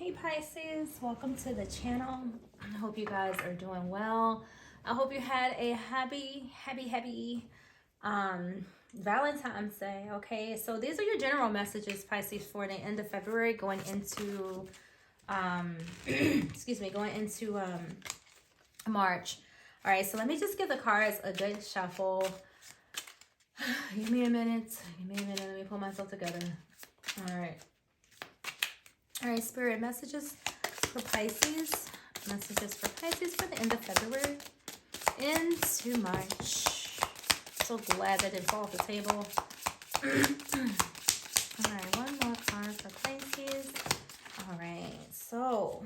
Hey Pisces, welcome to the channel. I hope you guys are doing well. I hope you had a happy Valentine's Day. Okay, so these are your general messages, Pisces, for the end of February going into excuse me, going into March. All right, so let me just give the cards a good shuffle. Give me a minute. Let me pull myself together. All right. All right, Spirit, messages for Pisces. Messages for Pisces for the end of February into March. So glad that didn't fall off the table. All right, one more card for Pisces. All right, so...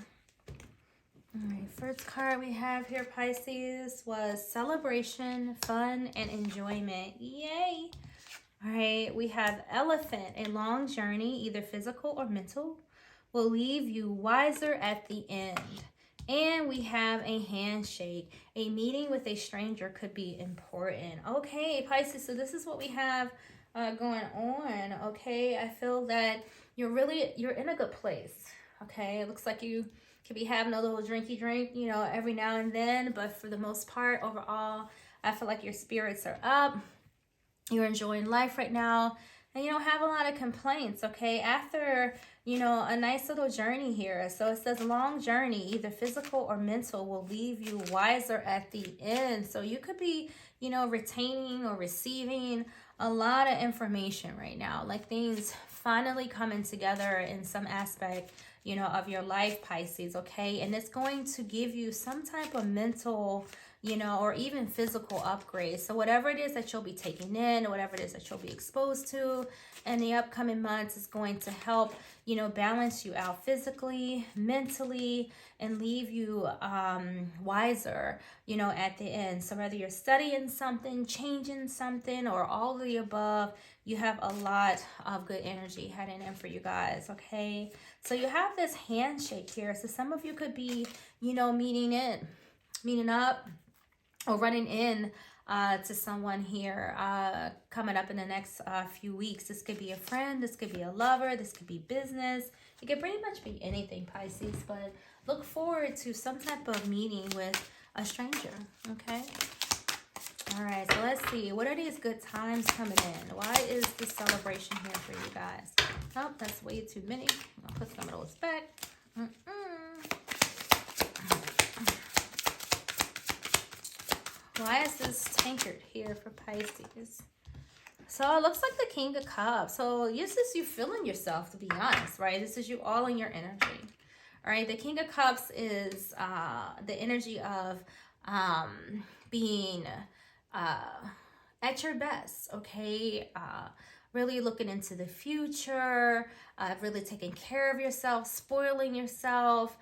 All right, first card we have here, Pisces, was celebration, fun, and enjoyment. Yay! All right, we have Elephant, a long journey, either physical or mental, will leave you wiser at the end. And we have a handshake. A meeting with a stranger could be important. Okay, Pisces, so this is what we have going on. Okay, I feel that you're in a good place. Okay, it looks like you could be having a little drinky drink, you know, every now and then. But for the most part, overall, I feel like your spirits are up. You're enjoying life right now. And you don't have a lot of complaints, okay? After, you know, a nice little journey here. So it says long journey, either physical or mental, will leave you wiser at the end. So you could be, you know, retaining or receiving a lot of information right now. Like things finally coming together in some aspect, you know, of your life, Pisces, okay? And it's going to give you some type of mental, you know, or even physical upgrade. So whatever it is that you'll be taking in, or whatever it is that you'll be exposed to in the upcoming months is going to help, you know, balance you out physically, mentally, and leave you wiser, you know, at the end. So whether you're studying something, changing something, or all of the above, you have a lot of good energy heading in for you guys, okay? So you have this handshake here. So some of you could be, you know, meeting up, or running in to someone here coming up in the next few weeks. This could be a friend, this could be a lover, this could be business. It could pretty much be anything, Pisces, but look forward to some type of meeting with a stranger, okay? All right, so let's see. What are these good times coming in? Why is the celebration here for you guys? Oh, that's way too many. I'll put some of those back. Why is this tankard here for Pisces? So it looks like the King of Cups. So this is you feeling yourself, to be honest, right? This is you all in your energy. All right, the King of Cups is the energy of being at your best, okay? Really looking into the future, really taking care of yourself, spoiling yourself.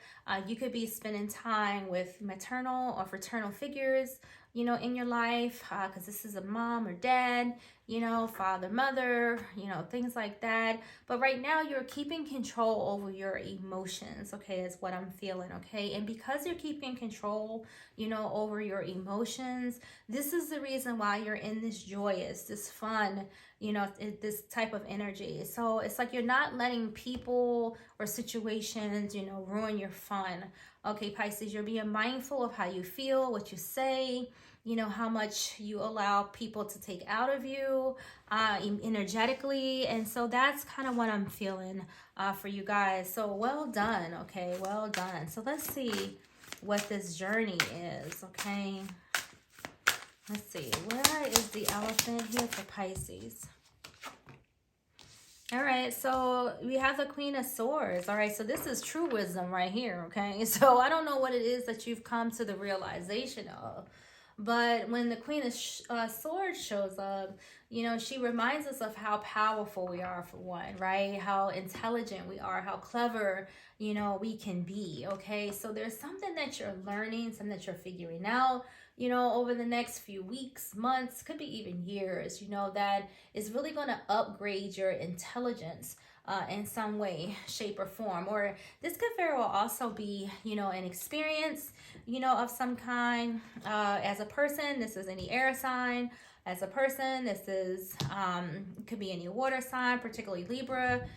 You could be spending time with maternal or fraternal figures, you know, in your life, because this is a mom or dad, you know, father, mother, you know, things like that. But right now you're keeping control over your emotions, okay, is what I'm feeling, okay? And because you're keeping control, you know, over your emotions, this is the reason why you're in this joyous, this fun, you know, this type of energy. So it's like you're not letting people or situations, you know, ruin your fun. Okay, Pisces, you're being mindful of how you feel, what you say, you know, how much you allow people to take out of you energetically. And so that's kind of what I'm feeling for you guys. So well done, okay, well done. So let's see what this journey is, okay? Let's see, where is the elephant here for Pisces? All right, so we have the Queen of Swords. All right, so this is true wisdom right here, okay? So I don't know what it is that you've come to the realization of, but when the Queen of Swords shows up, you know, she reminds us of how powerful we are, for one, right? How intelligent we are, how clever, you know, we can be, okay? So there's something that you're learning, something that you're figuring out, you know, over the next few weeks, months, could be even years, you know, that is really going to upgrade your intelligence in some way, shape, or form. Or this could very well also be, you know, an experience, you know, of some kind. As a person, this is any air sign. As a person, this is could be any water sign, particularly Libra,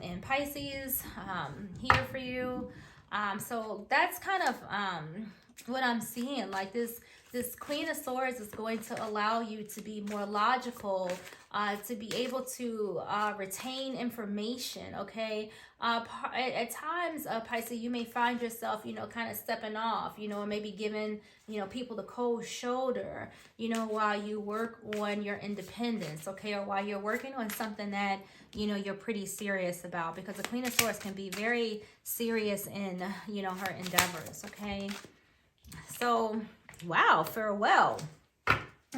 in Pisces here for you. So that's kind of what I'm seeing. Like this Queen of Swords is going to allow you to be more logical, to be able to retain information, okay? At times, Pisces, you may find yourself, kind of stepping off, or maybe giving, people the cold shoulder, while you work on your independence, okay? Or while you're working on something that, you're pretty serious about, because the Queen of Swords can be very serious in, her endeavors, okay? So, wow, farewell.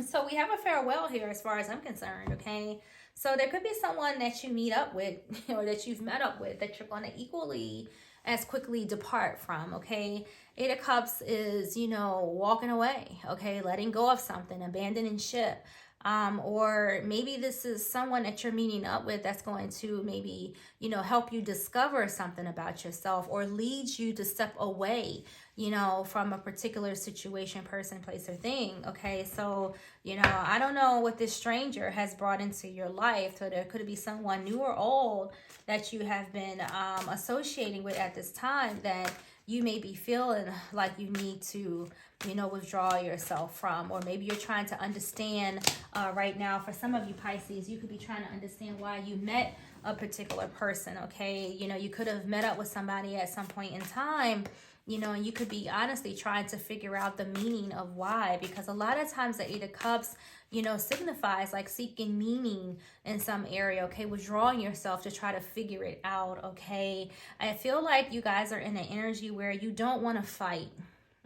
So we have a farewell here as far as I'm concerned, okay? So there could be someone that you meet up with or that you've met up with that you're going to equally as quickly depart from, okay? Eight of Cups is, walking away, okay? Letting go of something, abandoning ship. Or maybe this is someone that you're meeting up with that's going to maybe, help you discover something about yourself or lead you to step away, from a particular situation, person, place, or thing. Okay, so, I don't know what this stranger has brought into your life. So there could be someone new or old that you have been associating with at this time that you may be feeling like you need to, withdraw yourself from. Or maybe you're trying to understand right now. For some of you Pisces, you could be trying to understand why you met a particular person, okay? You could have met up with somebody at some point in time, and you could be honestly trying to figure out the meaning of why, because a lot of times the Eight of Cups, signifies like seeking meaning in some area, okay? Withdrawing yourself to try to figure it out, okay? I feel like you guys are in an energy where you don't want to fight,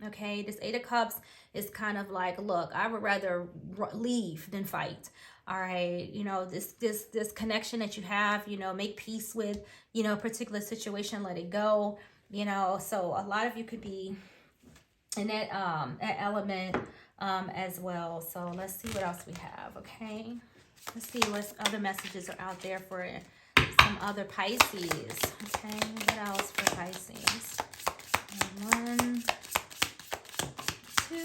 okay? This Eight of Cups is kind of like, look, I would rather leave than fight. All right, this connection that you have, make peace with, a particular situation, let it go. So a lot of you could be in that element as well. So let's see what else we have, okay? Let's see what other messages are out there for some other Pisces, okay? What else for Pisces? 1, 2,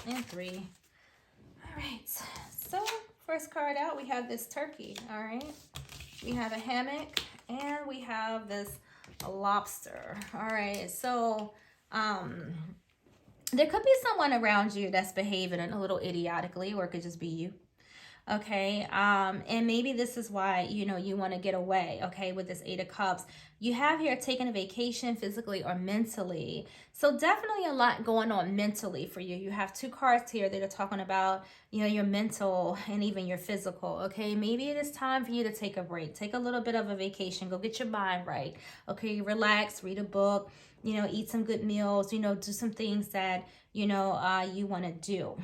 and 3. All right, so first card out, we have this turkey, all right? We have a hammock, and we have this lobster. All right, so there could be someone around you that's behaving a little idiotically, or it could just be you, okay? And maybe this is why, you want to get away, okay, with this Eight of Cups. You have here taking a vacation physically or mentally. So definitely a lot going on mentally for you. You have two cards here that are talking about, your mental and even your physical, okay? Maybe it is time for you to take a break. Take a little bit of a vacation. Go get your mind right, okay? Relax, read a book, eat some good meals, do some things that, you want to do.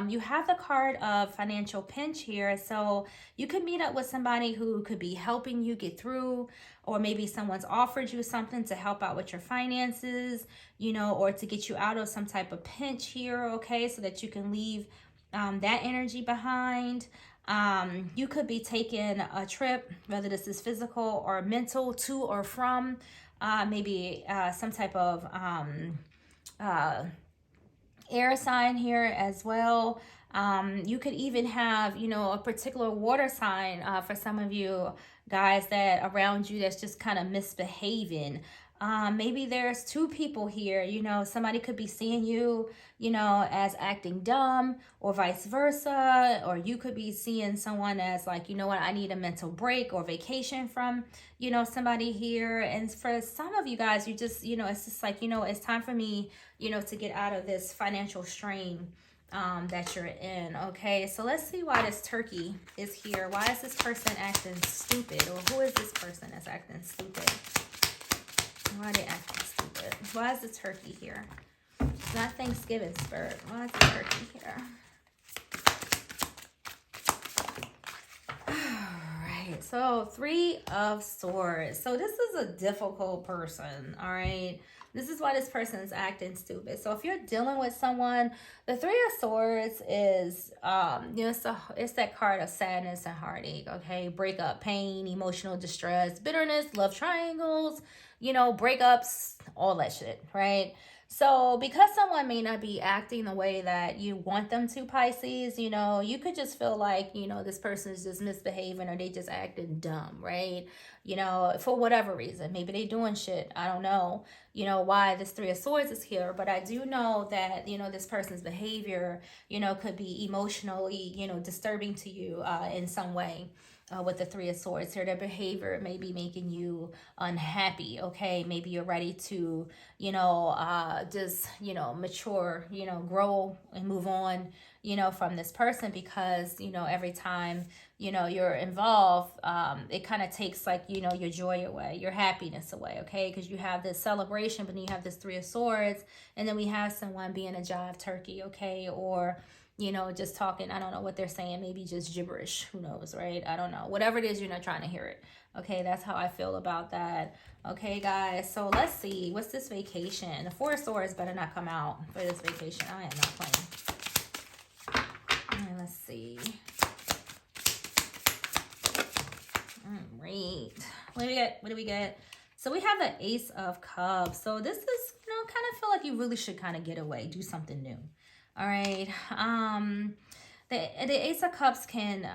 You have the card of financial pinch here. So you could meet up with somebody who could be helping you get through, or maybe someone's offered you something to help out with your finances, or to get you out of some type of pinch here, okay, so that you can leave that energy behind. You could be taking a trip, whether this is physical or mental, to or from maybe some type of air sign here as well. You could even have, a particular water sign for some of you guys that around you that's just kind of misbehaving. Maybe there's two people here, somebody could be seeing you, as acting dumb, or vice versa, or you could be seeing someone as like, what, I need a mental break or vacation from, somebody here. And for some of you guys, you just, it's just like, it's time for me, to get out of this financial strain that you're in, okay? So let's see why this turkey is here. Why is this person acting stupid? Or who is this person that's acting stupid? Why are they acting stupid? Why is the turkey here? It's not Thanksgiving, Spirit. Why is the turkey here? Alright, so 3 of Swords. So this is a difficult person, alright? This is why this person is acting stupid. So if you're dealing with someone, the 3 of Swords is, it's that card of sadness and heartache, okay? Breakup, pain, emotional distress, bitterness, love triangles, breakups, all that shit, right? So because someone may not be acting the way that you want them to, Pisces, you could just feel like, this person is just misbehaving or they just acting dumb, right? For whatever reason. Maybe they doing shit. I don't know, why this Three of Swords is here. But I do know that, this person's behavior, could be emotionally, disturbing to you in some way. With the Three of Swords here, their behavior may be making you unhappy. Okay, maybe you're ready to just mature, grow and move on, from this person, because every time you're involved, it kind of takes, like, your joy away, your happiness away. Okay, because you have this celebration, but then you have this Three of Swords, and then we have someone being a jive turkey. Okay, or just talking, I don't know what they're saying, maybe just gibberish, who knows, right? I don't know, whatever it is, you're not trying to hear it. Okay, that's how I feel about that. Okay, guys, so let's see, what's this vacation? The Four of Swords better not come out for this vacation. I am not playing. All right, let's see. All right, what do we get? So we have the Ace of Cups. So this is, kind of feel like you really should kind of get away, do something new. All right. The Ace of Cups can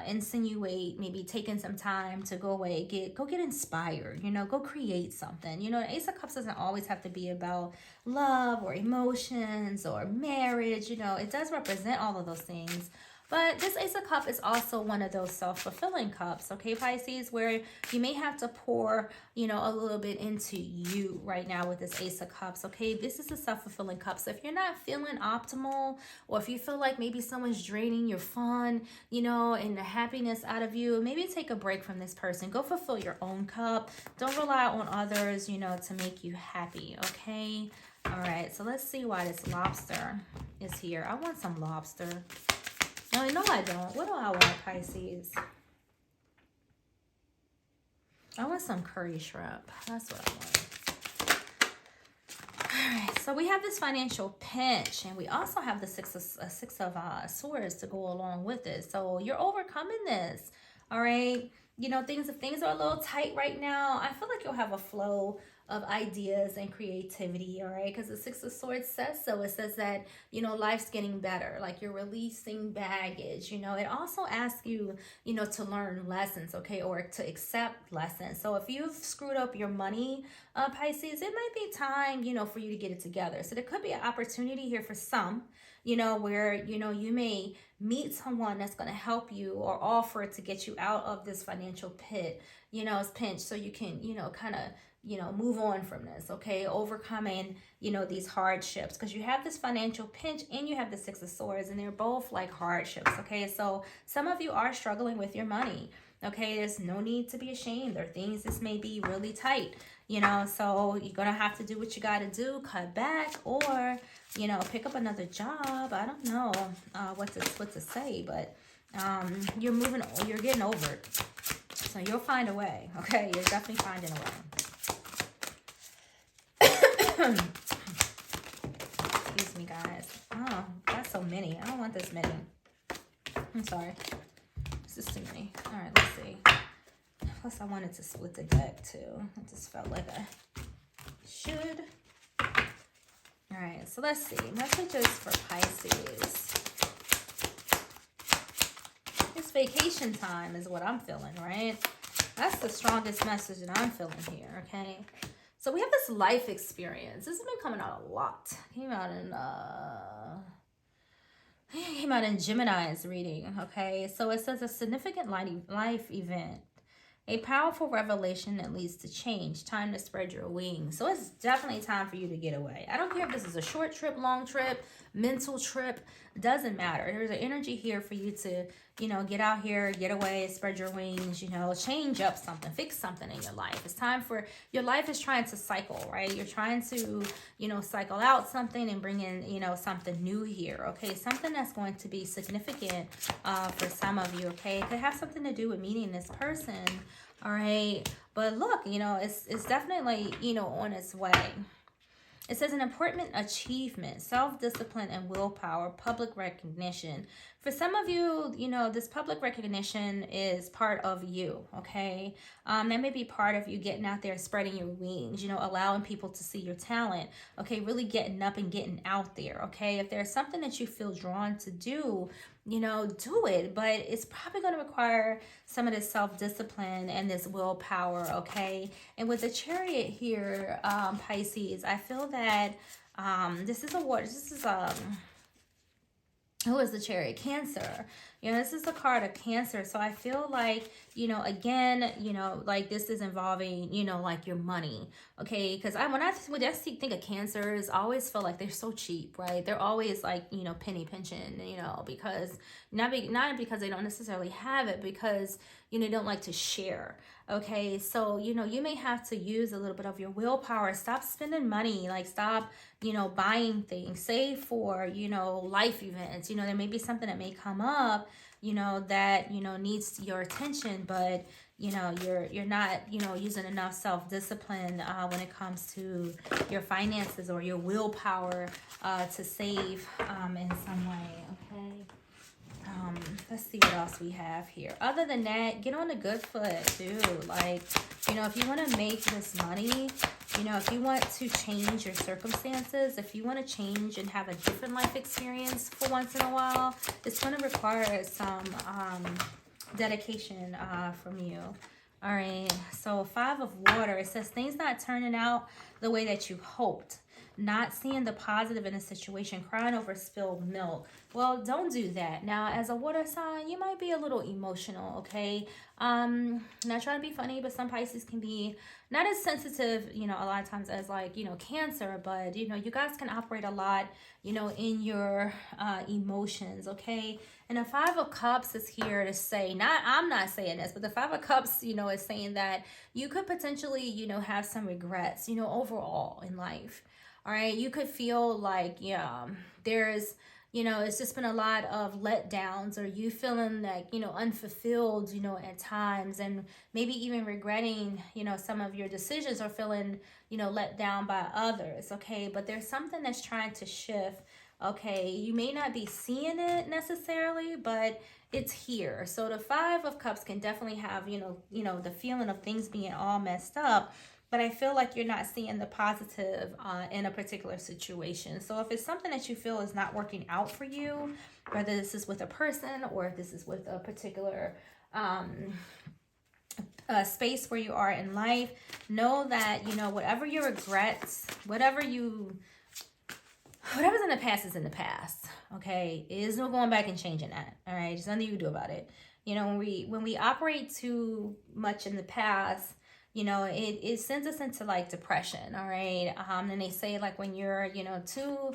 insinuate maybe taking some time to go away, go get inspired, go create something. The Ace of Cups doesn't always have to be about love or emotions or marriage. It does represent all of those things. But this Ace of Cups is also one of those self-fulfilling cups, okay, Pisces, where you may have to pour, a little bit into you right now with this Ace of Cups, okay? This is a self-fulfilling cup. So if you're not feeling optimal, or if you feel like maybe someone's draining your fun, and the happiness out of you, maybe take a break from this person. Go fulfill your own cup. Don't rely on others, to make you happy, okay? All right, so let's see why this lobster is here. I want some lobster. No, I don't. What do I want, Pisces? I want some curry shrimp. That's what I want. All right, so we have this financial pinch, and we also have the six of swords to go along with it. So you're overcoming this, all right? Things are a little tight right now. I feel like you'll have a flow of ideas and creativity, all right? Because the Six of Swords says so. It says that, life's getting better, like you're releasing baggage. It also asks you, to learn lessons, okay, or to accept lessons. So if you've screwed up your money, Pisces, it might be time, for you to get it together. So there could be an opportunity here for some, where, you may meet someone that's going to help you or offer to get you out of this financial pinch, so you can, kind of, move on from this, okay? Overcoming, these hardships, because you have this financial pinch and you have the Six of Swords, and they're both like hardships, okay? So some of you are struggling with your money, okay? There's no need to be ashamed. There are things this may be really tight, so you're gonna have to do what you gotta do, cut back, or, pick up another job. I don't know what to say, but you're getting over it. So you'll find a way, okay? You're definitely finding a way. Excuse me, guys. Oh, that's so many. I don't want this many. I'm sorry. This is too many. All right, let's see. Plus, I wanted to split the deck, too. I just felt like I should. All right, so let's see. Messages for Pisces. It's vacation time is what I'm feeling, right? That's the strongest message that I'm feeling here, okay? So we have this life experience. This has been coming out a lot. Came out in Gemini's reading, okay? So it says a significant life event. A powerful revelation that leads to change. Time to spread your wings. So it's definitely time for you to get away. I don't care if this is a short trip, long trip, mental trip. It doesn't matter. There's an energy here for you to, get out here, get away, spread your wings, change up something, fix something in your life. It's time for, your life is trying to cycle, right? You're trying to, cycle out something and bring in, something new here, okay? Something that's going to be significant for some of you, okay? It could have something to do with meeting this person, all right? But look, it's definitely, on its way. It says an important achievement, self-discipline and willpower, public recognition, For some of you, you know, this public recognition is part of you, okay? That may be part of you getting out there, spreading your wings, you know, allowing people to see your talent, okay? Really getting up and getting out there, okay? If there's something that you feel drawn to do, you know, do it. But it's probably going to require some of this self-discipline and this willpower, okay? And with the Chariot here, Pisces, I feel that this is who is the Chariot? Cancer. You know, this is the card of Cancer. So I feel like, you know, again, you know, like this is involving, you know, like your money. Okay. Because when I think of Cancers, I always feel like they're so cheap, right? They're always like, you know, penny pinching, you know, because not because they don't necessarily have it, because, you know, they don't like to share. Okay, so, you know, you may have to use a little bit of your willpower. Stop spending money. Like, stop, you know, buying things. Save for, you know, life events. You know, there may be something that may come up, you know, that, you know, needs your attention, but, you know, you're not, you know, using enough self-discipline when it comes to your finances or your willpower to save in some way, okay? Let's see what else we have here. Other than that, get on a good foot too. Like, you know, if you want to make this money, you know, if you want to change your circumstances, if you want to change and have a different life experience for once in a while, it's going to require some dedication from you. All right, so 5 of Water, it says things not turning out the way that you hoped. Not seeing the positive in a situation, crying over spilled milk. Well, don't do that. Now, as a water sign, you might be a little emotional, okay? Not trying to be funny, but some Pisces can be not as sensitive, you know, a lot of times as like, you know, Cancer, but, you know, you guys can operate a lot, you know, in your emotions, okay? And the 5 of Cups is here to say, I'm not saying this, but the 5 of Cups, you know, is saying that you could potentially, you know, have some regrets, you know, overall in life. All right, you could feel like, yeah, there's, you know, it's just been a lot of letdowns, or you feeling like, you know, unfulfilled, you know, at times, and maybe even regretting, you know, some of your decisions, or feeling, you know, let down by others, okay? But there's something that's trying to shift, okay? You may not be seeing it necessarily, but it's here. So the 5 of Cups can definitely have, you know, the feeling of things being all messed up. But I feel like you're not seeing the positive in a particular situation. So if it's something that you feel is not working out for you, whether this is with a person or if this is with a particular space where you are in life, know that, you know, whatever your regrets, whatever's in the past is in the past, okay? There's no going back and changing that, all right? There's nothing you can do about it. You know, when we operate too much in the past, you know, it sends us into like depression, all right? And they say like when you're, you know, too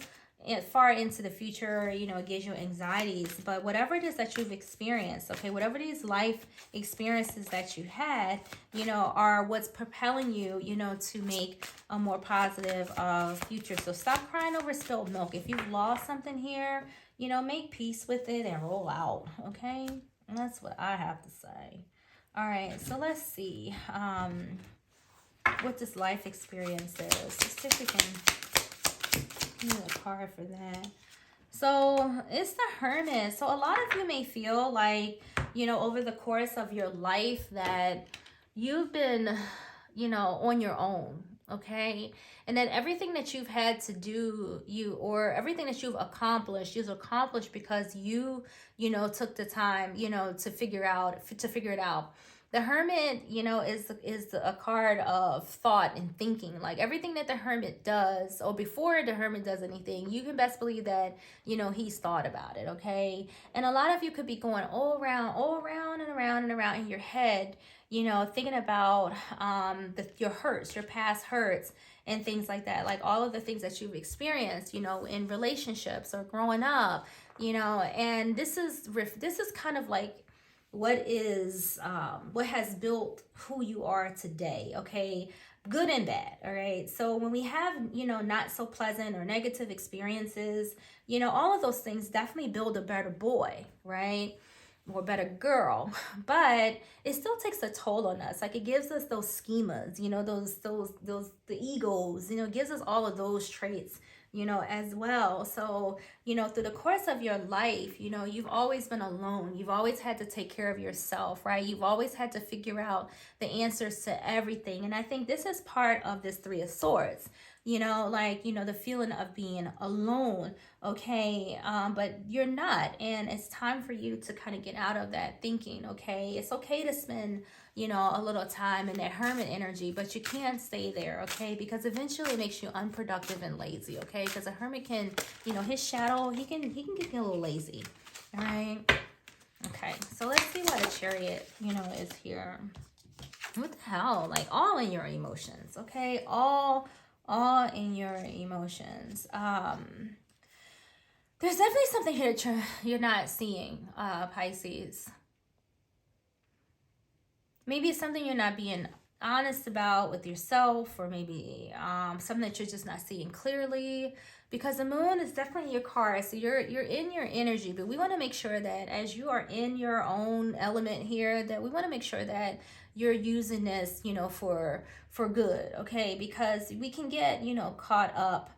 far into the future, you know, it gives you anxieties. But whatever it is that you've experienced, okay, whatever these life experiences that you had, you know, are what's propelling you, you know, to make a more positive future. So stop crying over spilled milk. If you've lost something here, you know, make peace with it and roll out, okay? And that's what I have to say. All right, so let's see what this life experience is. Let's see if we can get a card for that. So it's the Hermit. So a lot of you may feel like, you know, over the course of your life that you've been, you know, on your own, okay? And then everything that you've had to do, or everything that you've accomplished because you know, took the time, you know, to figure it out. The Hermit, you know, is a card of thought and thinking. Like everything that the Hermit does, or before the Hermit does anything, you can best believe that, you know, he's thought about it, okay? And a lot of you could be going all around and around in your head, you know, thinking about your hurts, your past hurts, and things like that. Like all of the things that you've experienced, you know, in relationships or growing up, you know. And this is kind of like what has built who you are today, okay? Good and bad, all right? So when we have, you know, not so pleasant or negative experiences, you know, all of those things definitely build a better boy, right? Or better girl. But it still takes a toll on us. Like it gives us those schemas, you know, those the egos, you know, it gives us all of those traits, you know, as well. So, you know, through the course of your life, you know, you've always been alone. You've always had to take care of yourself, right? You've always had to figure out the answers to everything. And I think this is part of this Three of Swords, you know, like, you know, the feeling of being alone, okay? But you're not. And it's time for you to kind of get out of that thinking, okay? It's okay to spend, you know, a little time in that hermit energy, but you can't stay there, okay? Because eventually it makes you unproductive and lazy, okay? Because a hermit can, you know, his shadow, he can get you a little lazy, all right? Okay, so let's see why the Chariot, you know, is here. What the hell? Like, all in your emotions, okay? All in your emotions. There's definitely something here that you're not seeing, Pisces. Maybe it's something you're not being honest about with yourself, or maybe something that you're just not seeing clearly, because the moon is definitely your card. So you're in your energy, but we want to make sure that as you are in your own element here, that we want to make sure that you're using this, you know, for good, okay? Because we can get, you know, caught up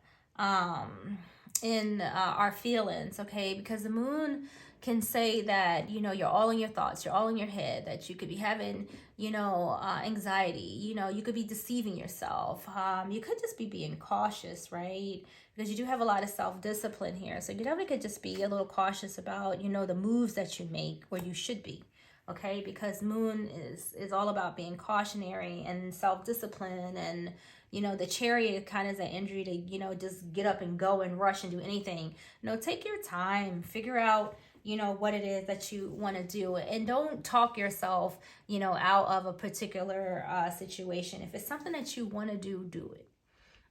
in our feelings, okay? Because the moon can say that, you know, you're all in your thoughts, you're all in your head, that you could be having, you know, anxiety, you know, you could be deceiving yourself. You could just be being cautious, right? Because you do have a lot of self-discipline here. So you definitely could just be a little cautious about, you know, the moves that you make where you should be, okay? Because moon is all about being cautionary and self-discipline, and you know, the Chariot kind of is an energy to, you know, just get up and go and rush and do anything. No, take your time, figure out, you know, what it is that you want to do, and don't talk yourself, you know, out of a particular situation. If it's something that you want to do, do it.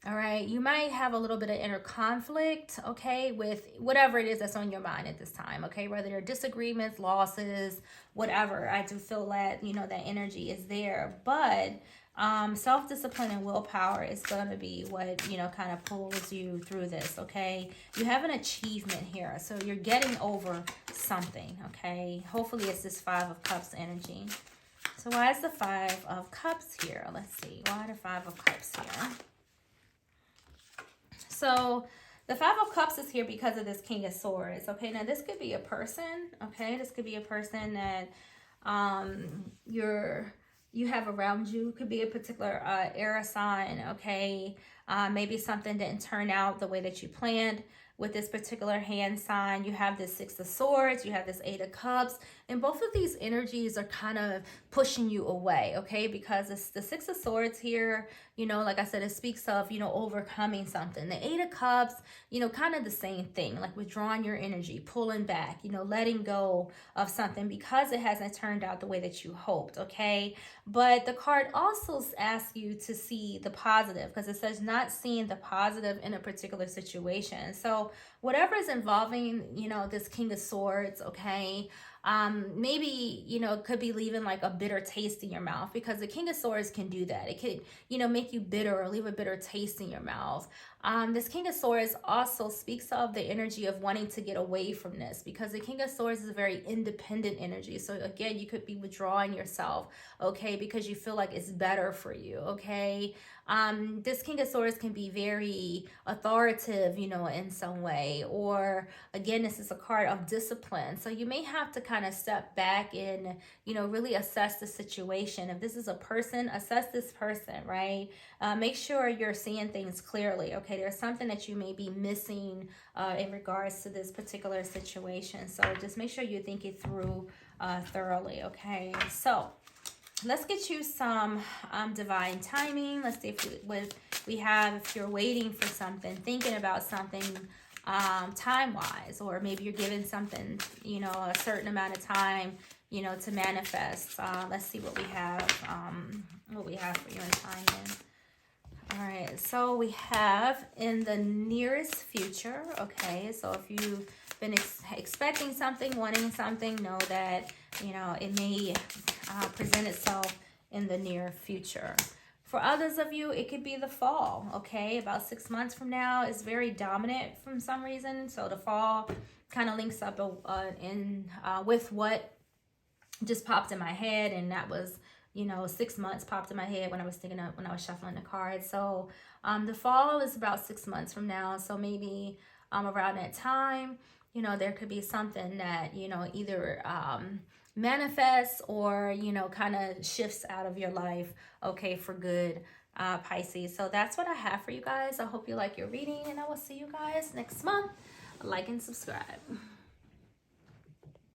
All right, you might have a little bit of inner conflict, okay, with whatever it is that's on your mind at this time, okay, whether they're disagreements, losses, whatever. I do feel that, you know, that energy is there, but self-discipline and willpower is going to be what, you know, kind of pulls you through this, okay? You have an achievement here, so you're getting over something, okay? Hopefully it's this Five of Cups energy. So why is the Five of Cups here? Let's see. Why the Five of Cups here? So the Five of Cups is here because of this King of Swords, okay? Now this could be a person, okay? This could be a person that you have around you. Could be a particular air sign, okay? Maybe something didn't turn out the way that you planned with this particular hand sign. You have this Six of Swords, you have this Eight of Cups, and both of these energies are kind of pushing you away, okay? Because it's the Six of Swords here, you know, like I said, it speaks of, you know, overcoming something. The Eight of Cups, you know, kind of the same thing, like withdrawing your energy, pulling back, you know, letting go of something because it hasn't turned out the way that you hoped, okay? But the card also asks you to see the positive, because it says not seeing the positive in a particular situation. So whatever is involving, you know, this King of Swords, okay, maybe, you know, it could be leaving like a bitter taste in your mouth, because the King of Swords can do that. It could, you know, make you bitter or leave a bitter taste in your mouth. This King of Swords also speaks of the energy of wanting to get away from this, because the King of Swords is a very independent energy. So again, you could be withdrawing yourself, okay, because you feel like it's better for you, okay? This King of Swords can be very authoritative, you know, in some way, or again, this is a card of discipline. So you may have to kind of step back and, you know, really assess the situation. If this is a person, assess this person, right? Make sure you're seeing things clearly, okay? There's something that you may be missing in regards to this particular situation. So just make sure you think it through thoroughly, okay? So let's get you some divine timing. Let's see if we have, if you're waiting for something, thinking about something time-wise, or maybe you're given something, you know, a certain amount of time, you know, to manifest. Let's see what we have for you in timing. All right, so we have in the nearest future, okay? So if you've been expecting something, wanting something, know that, you know, it may present itself in the near future. For others of you, it could be the fall, okay? About 6 months from now is very dominant for some reason. So the fall kind of links up with what just popped in my head, and that was you know, 6 months popped in my head when I was thinking of, when I was shuffling the cards. So the fall is about 6 months from now. So maybe around that time, you know, there could be something that, you know, either manifests or, you know, kind of shifts out of your life, okay, for good, Pisces. So that's what I have for you guys. I hope you like your reading, and I will see you guys next month. Like and subscribe.